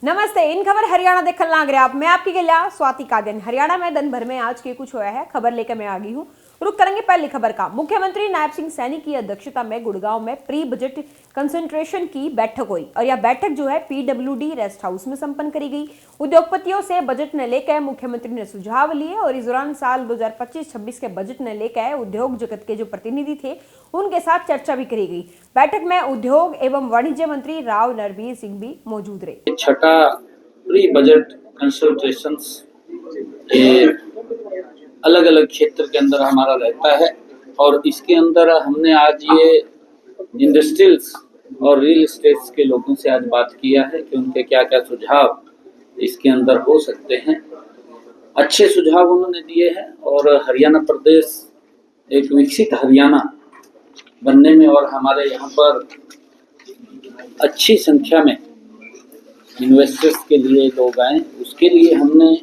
नमस्ते। इन खबर हरियाणा देखल लाग रहे आप। मैं आपकी गिला स्वाति कादन। हरियाणा में दिन भर में आज के कुछ हुआ है खबर लेकर मैं आ गई हूँ। रुक करेंगे पहली खबर का। मुख्यमंत्री नायब सिंह सैनी की अध्यक्षता में गुड़गांव में प्री बजट कंसंट्रेशन की बैठक हुई और यह बैठक जो है पीडब्ल्यूडी रेस्ट हाउस में संपन्न करी गई। उद्योगपतियों से बजट ने लेकर मुख्यमंत्री ने सुझाव लिए और इस दौरान साल 2025-26 के बजट ने लेकर उद्योग जगत के जो प्रतिनिधि थे उनके साथ चर्चा भी करी गई। बैठक में उद्योग एवं वाणिज्य मंत्री राव नरवीर सिंह भी मौजूद रहे। छठा प्री बजट कंसल्टेशंस अलग अलग क्षेत्र के अंदर हमारा रहता है और इसके अंदर हमने आज ये इंडस्ट्रियल्स और रियल एस्टेट्स के लोगों से आज बात किया है कि उनके क्या क्या सुझाव इसके अंदर हो सकते हैं। अच्छे सुझाव उन्होंने दिए हैं और हरियाणा प्रदेश एक विकसित हरियाणा बनने में और हमारे यहाँ पर अच्छी संख्या में इन्वेस्टर्स के लिए लोग आए, उसके लिए हमने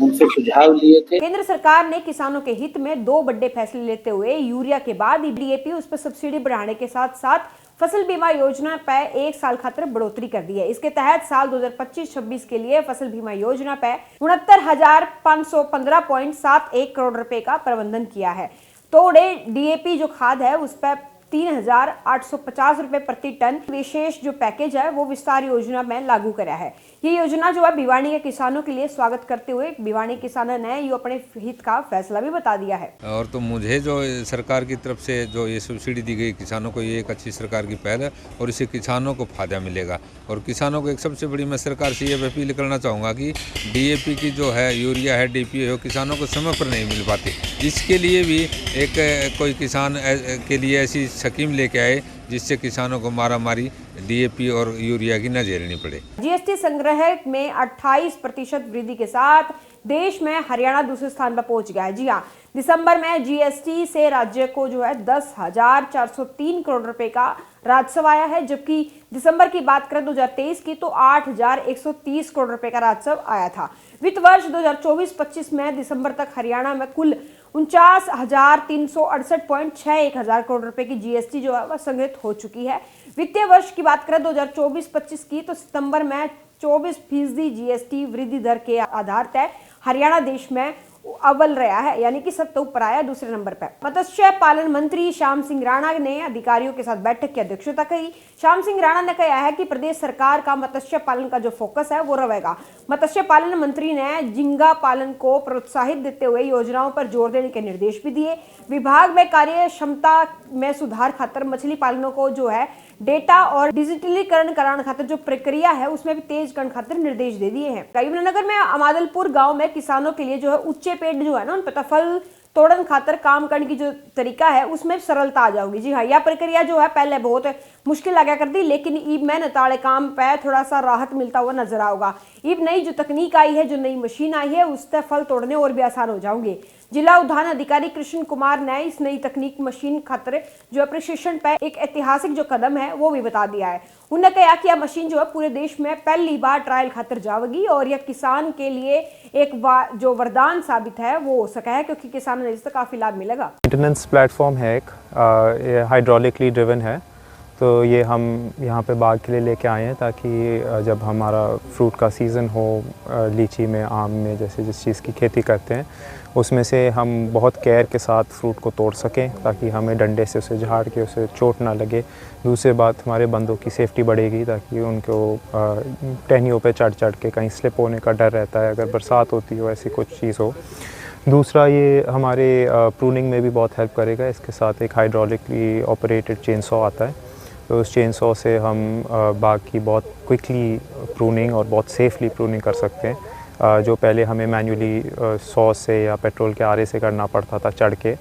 उनसे सुझाव लिए थे। केंद्र सरकार ने किसानों के हित में दो बड़े फैसले लेते हुए यूरिया के बाद डीएपी उस पर सब्सिडी बढ़ाने के साथ साथ फसल बीमा योजना पर एक साल खातिर बढ़ोतरी कर दी है। इसके तहत साल 2025-26 के लिए फसल बीमा योजना पर 69,515.71 करोड़ रुपए का प्रबंधन किया है। तोड़े डीएपी जो खाद है उस पर 3,850 रुपए प्रति टन विशेष जो पैकेज है वो विस्तार योजना में लागू करा है। ये योजना जो है भिवानी के किसानों के लिए स्वागत करते हुए भिवानी किसानों ने ये अपने हित का फैसला भी बता दिया है। और तो मुझे जो सरकार की तरफ से जो ये सब्सिडी दी गई किसानों को, ये एक अच्छी सरकार की पहल है और इससे किसानों को फायदा मिलेगा। और किसानों को एक सबसे बड़ी मैं सरकार से ये अपील करना चाहूँगा कि डीएपी की जो है यूरिया है डीपी है किसानों को समय पर नहीं मिल पाती, इसके लिए भी एक कोई किसान के लिए ऐसी स्कीम लेके आए जिससे किसानों को मारामारी डीएपी और यूरिया की न झेलनी पड़े। जीएसटी संग्रह में 28% वृद्धि के साथ देश में हरियाणा दूसरे स्थान पर पहुंच गया है। जी हाँ, दिसंबर में जीएसटी से राज्य को जो है 10,403 करोड़ रुपए का राजस्व आया है, जबकि दिसंबर की बात करें 2023 की तो 8,130 करोड़ रुपए का राजस्व आया था। वित्त वर्ष 2024-25 में दिसंबर तक हरियाणा में कुल 49,368.61 हजार करोड़ रुपए की जीएसटी जो है वह संग्रहित हो चुकी है। वित्तीय वर्ष की बात करें 2024-25 की तो सितंबर में 24% जीएसटी वृद्धि दर के आधार पर हरियाणा देश में अव्वल रहा है, यानी कि सबसे ऊपर आया दूसरे नंबर पर। मत्स्य पालन मंत्री श्याम सिंह राणा ने अधिकारियों के साथ बैठक की अध्यक्षता करी। श्याम सिंह राणा ने कहा है कि प्रदेश सरकार का मत्स्य पालन का जो फोकस है वो रहेगा। मत्स्य पालन मंत्री ने झींगा पालन को प्रोत्साहित देते हुए योजनाओं पर जोर देने के निर्देश भी दिए। विभाग में कार्य क्षमता में सुधार खातर मछली पालनों को जो है डेटा और डिजिटलीकरण कराने खातिर जो प्रक्रिया है उसमें भी तेज करने खातिर निर्देश दे दिए हैं। यमुनानगर में अमादलपुर गांव में किसानों के लिए जो है उच्चे पेड़ जो है ना उन पर फल तोड़न खातर काम करने की जो तरीका है उसमें सरलता आ जाएगी। जी हाँ, यह प्रक्रिया जो है पहले बहुत मुश्किल लगा कर दी, लेकिन ईब में नताड़े काम पे थोड़ा सा राहत मिलता हुआ नजर आओगा। ईब नई जो तकनीक आई है, जो नई मशीन आई है, उससे फल तोड़ने और भी आसान हो जाएंगे। जिला उद्यान अधिकारी कृष्ण कुमार ने इस नई तकनीक मशीन खातर जो प्रशिक्षण पे एक ऐतिहासिक जो कदम है वो भी बता दिया है। उन्होंने कहा कि यह मशीन जो है पूरे देश में पहली बार ट्रायल खातर जाएगी और यह किसान के लिए एक जो वरदान साबित है वो हो सका है, क्योंकि किसानों ने इससे काफी लाभ मिलेगा। मेंटेनेंस प्लेटफॉर्म है, एक हाइड्रोलिकली ड्रिवन है, तो ये हम यहाँ पे बाग के लिए लेके आए हैं ताकि जब हमारा फ्रूट का सीज़न हो, लीची में, आम में, जैसे जिस चीज़ की खेती करते हैं उसमें से हम बहुत केयर के साथ फ्रूट को तोड़ सकें ताकि हमें डंडे से उसे झाड़ के उसे चोट ना लगे। दूसरी बात, हमारे बंदों की सेफ्टी बढ़ेगी ताकि उनको टहनियों पे चढ़ के कहीं स्लिप होने का डर रहता है अगर बरसात होती हो, ऐसी कुछ चीज़ हो। दूसरा, ये हमारे प्रूनिंग में भी बहुत हेल्प करेगा। इसके साथ एक हाइड्रोलिकली ऑपरेटेड चेन सॉ आता है, तो उस चेन सॉ से हम बाग की बहुत क्विकली प्रूनिंग और बहुत सेफली प्रूनिंग कर सकते हैं। जो पहले हमें मैन्युअली सॉ से या पेट्रोल के आरे से करना पड़ता था चढ़ के,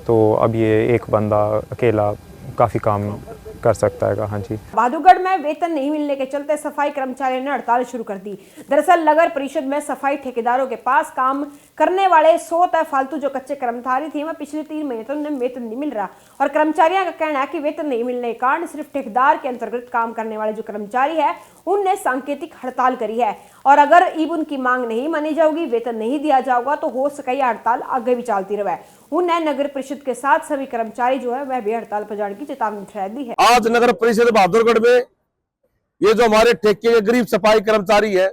तो अब ये एक बंदा अकेला काफ़ी काम कर सकता है। हाँ जी। बहादुरगढ़ में वेतन नहीं मिलने के चलते सफाई कर्मचारियों ने हड़ताल शुरू कर दी। दरअसल नगर परिषद में सफाई ठेकेदारों के पास काम करने वाले 100 फालतू जो कच्चे कर्मचारी थे वह पिछले 3 महीने तो उन्हें वेतन नहीं मिल रहा और कर्मचारियों का कहना है कि वेतन नहीं मिलने के कारण सिर्फ ठेकेदार के अंतर्गत काम करने वाले जो कर्मचारी है उनने सांकेतिक हड़ताल करी है और अगर ईब उनकी मांग नहीं मानी जाएगी, वेतन नहीं दिया जाएगा तो हो सके यह हड़ताल आगे भी चलती रहे। उन्हें नगर परिषद के साथ सभी कर्मचारी जो है वह भी हड़ताल पर जाने की चेतावनी ठहरा दी है। आज नगर परिषद बहादुरगढ़ में ये जो हमारे ठेके के गरीब सफाई कर्मचारी है,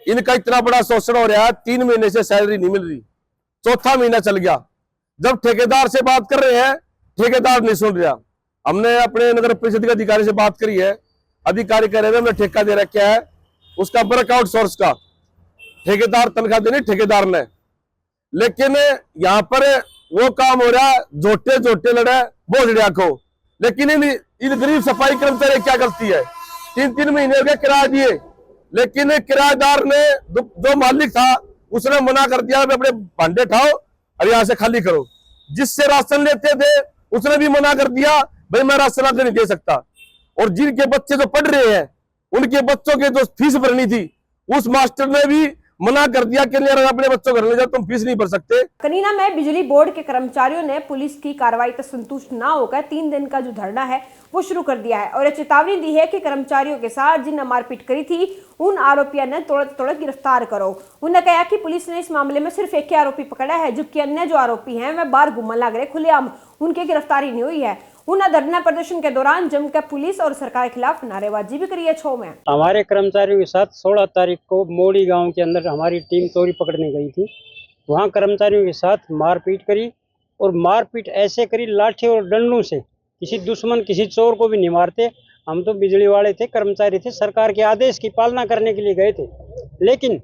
इनका इतना बड़ा शोषण हो रहा है, 3 महीने से सैलरी नहीं मिल रही, चौथा महीना चल गया। जब ठेकेदार से बात कर रहे हैं, ठेकेदार नहीं सुन रहा। हमने अपने नगर परिषद के अधिकारी से बात करी है, अधिकारी कह रहे हैं हमने ठेका दे रखा है, उसका वर्कआउट सोर्स का ठेकेदार तनख्वाह देनी ठेकेदार ने, लेकिन यहाँ पर वो काम हो रहा है झोटे झोटे लड़े बोझड़िया को। लेकिन इन गरीब सफाई कर्मचारी क्या गलती है? 3-3 महीने के किराया दिए, लेकिन किराएदार ने जो मालिक था उसने मना कर दिया, अपने भांडे उठाओ और यहाँ से खाली करो। जिससे राशन लेते थे उसने भी मना कर दिया, भाई मैं राशन आपको नहीं दे सकता। और जिनके बच्चे जो पढ़ रहे हैं उनके बच्चों के जो फीस भरनी थी, उस मास्टर ने भी मना कर दिया कि नहीं अपने बच्चों को घर ले जाओ, तुम फीस नहीं भर सकते। कनीना में बिजली बोर्ड के कर्मचारियों ने पुलिस की कार्रवाई से संतुष्ट न होकर 3 दिन का जो धरना है वो शुरू कर दिया है और चेतावनी दी है कि कर्मचारियों के साथ जिन मारपीट करी थी उन आरोपियों ने तुरंत गिरफ्तार करो। उन्होंने कहा कि पुलिस ने इस मामले में सिर्फ एक ही आरोपी पकड़ा है, जबकि अन्य जो आरोपी हैं वह बाहर घूमने लग रहे, खुलेआम उनकी गिरफ्तारी नहीं हुई है। उन्हें धरना प्रदर्शन के दौरान जमकर पुलिस और सरकार के खिलाफ नारेबाजी भी करी है। छो में हमारे कर्मचारियों के साथ 16 तारीख को मोड़ी गांव के अंदर हमारी टीम चोरी पकड़ने गई थी। वहां कर्मचारियों के साथ मारपीट करी और मारपीट ऐसे करी लाठी और डंडों से, किसी दुश्मन किसी चोर को भी नहीं मारते। हम तो बिजली वाले थे, कर्मचारी थे, सरकार के आदेश की पालना करने के लिए गए थे, लेकिन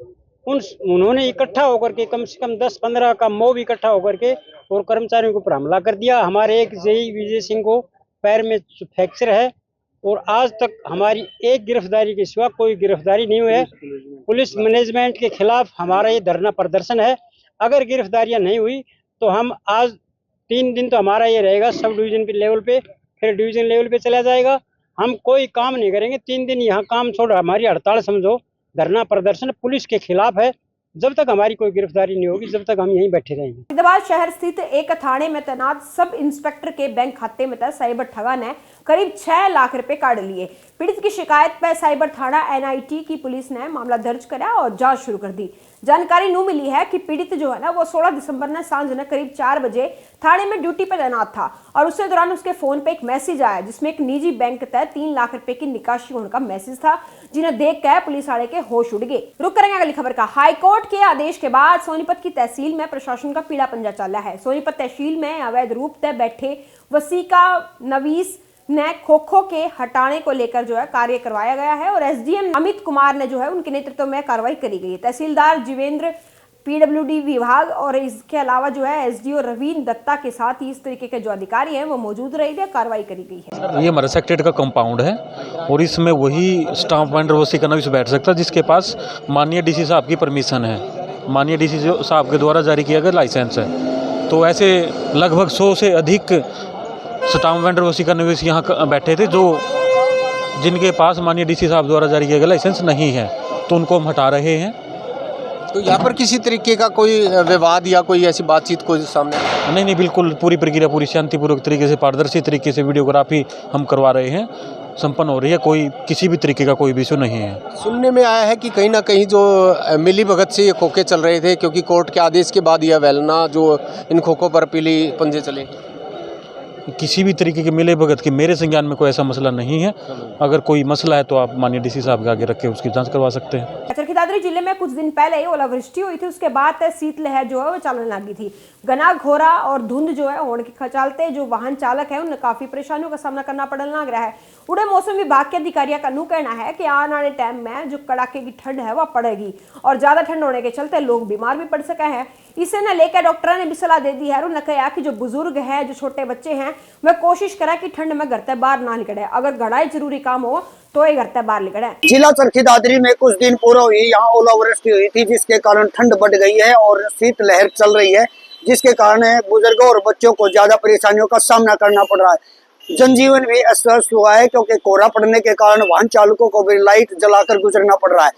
उन्होंने इकट्ठा होकर के कम से कम 10-15 का मोब इकट्ठा होकर के और कर्मचारियों के ऊपर हमला कर दिया। हमारे एक जेई विजय सिंह को पैर में फ्रैक्चर है और आज तक हमारी एक गिरफ्तारी के सिवा कोई गिरफ्तारी नहीं हुई है। पुलिस मैनेजमेंट के खिलाफ हमारा ये धरना प्रदर्शन है। अगर गिरफ्तारियां नहीं हुई तो हम आज 3 दिन तो हमारा ये रहेगा सब डिवीजन के लेवल पे, फिर डिवीजन लेवल पे चला जाएगा। हम कोई काम नहीं करेंगे 3 दिन यहाँ काम छोड़, हमारी हड़ताल समझो, धरना प्रदर्शन पुलिस के खिलाफ है। जब तक हमारी कोई गिरफ्तारी नहीं होगी जब तक हम यहीं बैठे रहेंगे। फरीदाबाद शहर स्थित एक थाने में तैनात सब इंस्पेक्टर के बैंक खाते में साइबर ठगा ने करीब 6 लाख रुपए काट लिए। पीड़ित की शिकायत पर साइबर थाना NIT की पुलिस ने मामला दर्ज करा और जांच शुरू कर दी। जानकारी न्यू मिली है कि पीड़ित जो है ना वो 16 दिसंबर ने सांझ ने करीब 4 बजे थाने में ड्यूटी पर तैनात था और उसी दौरान उसके फोन पे एक मैसेज आया जिसमें एक निजी बैंक तहत 3 लाख रुपए की निकासी होने का मैसेज था, जिन्हें देखकर पुलिस वाले के होश उड़ गए। रुक करेंगे अगली खबर का। हाईकोर्ट के आदेश के बाद सोनीपत की तहसील में प्रशासन का पीड़ा पंजा चल रहा है। सोनीपत तहसील में अवैध रूप से बैठे वसीका नवीस ने खोखो के हटाने को लेकर जो है कार्य करवाया गया है और SDM अमित कुमार ने जो है उनके नेतृत्व में कार्रवाई करी गई है। तहसीलदार जीवेंद्र PWD विभाग और इसके अलावा जो है SDO रवीन दत्ता के साथ ही इस तरीके के जो अधिकारी हैं वो मौजूद रहे थे, कार्रवाई करी गई है। ये हमारा सेक्रेटरी का कंपाउंड है और इसमें वही स्टाम्प वेंडर वसीका नवीस बैठ सकता है जिसके पास माननीय DC साहब की परमिशन है, माननीय DC साहब के द्वारा जारी किया गया लाइसेंस है। तो ऐसे लगभग 100 से अधिक स्टाम्प वेंडर वसीका नवीस यहाँ बैठे थे जो जिनके पास माननीय DC साहब द्वारा जारी किया गया लाइसेंस नहीं है, तो उनको हम हटा रहे हैं। तो यहाँ पर किसी तरीके का कोई विवाद या कोई ऐसी बातचीत कोई सामने नहीं, बिल्कुल पूरी प्रक्रिया पूरी शांतिपूर्वक तरीके से, पारदर्शी तरीके से वीडियोग्राफी हम करवा रहे हैं, संपन्न हो रही है, कोई किसी भी तरीके का कोई विषय नहीं है। सुनने में आया है कि कहीं ना कहीं जो मिली भगत से ये खोखे चल रहे थे, क्योंकि कोर्ट के आदेश के बाद यह वैलना जो इन खोखों पर पीली पंजे चले। किसी भी तरीके के मिले भगत की मेरे संज्ञान में कोई ऐसा मसला नहीं है। अगर कोई मसला है तो आप माननीय DC साहब के आगे रख के उसकी जांच करवा सकते हैं। चरखी दादरी जिले में कुछ दिन पहले ही ओलावृष्टि हुई थी, उसके बाद शीतलहर जो है वो चलने लगी थी। घना घोरा और धुंध जो है होने के चलते जो वाहन चालक है उन्हें काफी परेशानियों का सामना करना पड़ने लग रहा है। उड़े मौसम विभाग के अधिकारियों का नु कहना है कि आने वाले टाइम में जो कड़ाके की ठंड है वह पड़ेगी और ज्यादा ठंड होने के चलते लोग बीमार भी पड़ सके हैं। इसे न लेकर डॉक्टर ने भी सलाह दे दी है और उन्होंने कहा कि जो बुजुर्ग है, जो छोटे बच्चे हैं, वह कोशिश करें कि ठंड में घर से बाहर ना निकले। अगर घड़ा जरूरी काम हो तो ये घर से बाहर निकले। जिला चरखी दादरी में कुछ दिन पूर्व हुई यहाँ ओलावृष्टि हुई थी, जिसके कारण ठंड बढ़ गई है और शीतलहर चल रही है, जिसके कारण बुजुर्गों और बच्चों को ज्यादा परेशानियों का सामना करना पड़ रहा है। जनजीवन भी अस्त व्यस्त हुआ है क्योंकि कोहरा पड़ने के कारण वाहन चालकों को भी लाइट जलाकर गुजरना पड़ रहा है।